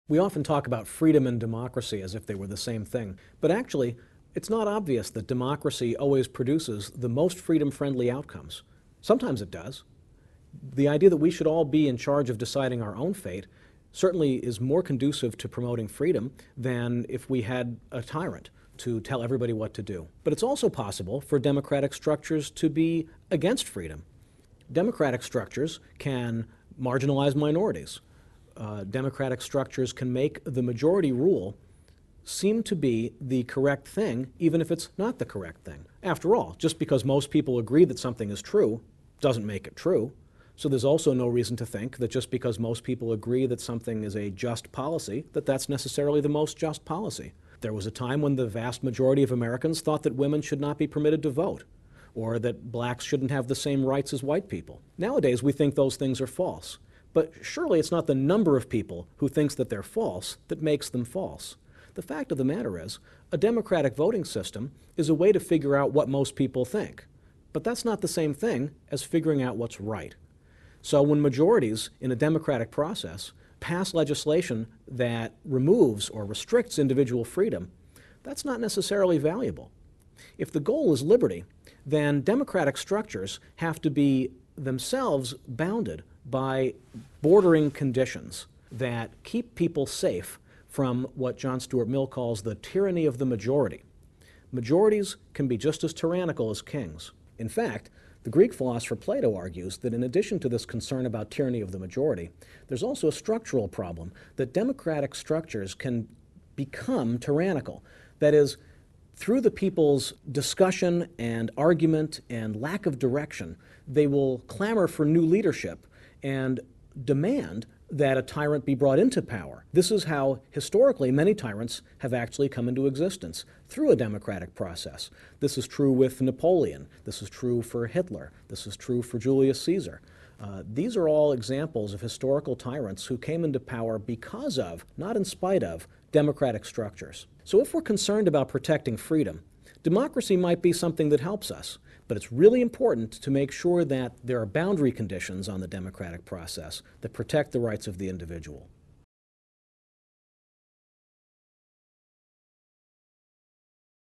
We often talk about freedom and democracy as if they were the same thing, but actually, it's not obvious that democracy always produces the most freedom-friendly outcomes. Sometimes it does. The idea that we should all be in charge of deciding our own fate certainly is more conducive to promoting freedom than if we had a tyrant to tell everybody what to do. But it's also possible for democratic structures to be against freedom. Democratic structures can marginalize minorities. Democratic structures can make the majority rule seem to be the correct thing, even if it's not the correct thing. After all, just because most people agree that something is true doesn't make it true. So there's also no reason to think that just because most people agree that something is a just policy, that that's necessarily the most just policy. There was a time when the vast majority of Americans thought that women should not be permitted to vote, or that blacks shouldn't have the same rights as white people. Nowadays, we think those things are false. But surely it's not the number of people who thinks that they're false that makes them false. The fact of the matter is, a democratic voting system is a way to figure out what most people think. But that's not the same thing as figuring out what's right. So when majorities in a democratic process pass legislation that removes or restricts individual freedom, that's not necessarily valuable. If the goal is liberty, then democratic structures have to be themselves bounded by bordering conditions that keep people safe from what John Stuart Mill calls the tyranny of the majority. Majorities can be just as tyrannical as kings. In fact, the Greek philosopher Plato argues that in addition to this concern about tyranny of the majority, there's also a structural problem that democratic structures can become tyrannical. That is, through the people's discussion and argument and lack of direction, they will clamor for new leadership and demand that a tyrant be brought into power. This is how, historically, many tyrants have actually come into existence, through a democratic process. This is true with Napoleon. This is true for Hitler. This is true for Julius Caesar. These are all examples of historical tyrants who came into power because of, not in spite of, democratic structures. So if we're concerned about protecting freedom, democracy might be something that helps us. But it's really important to make sure that there are boundary conditions on the democratic process that protect the rights of the individual.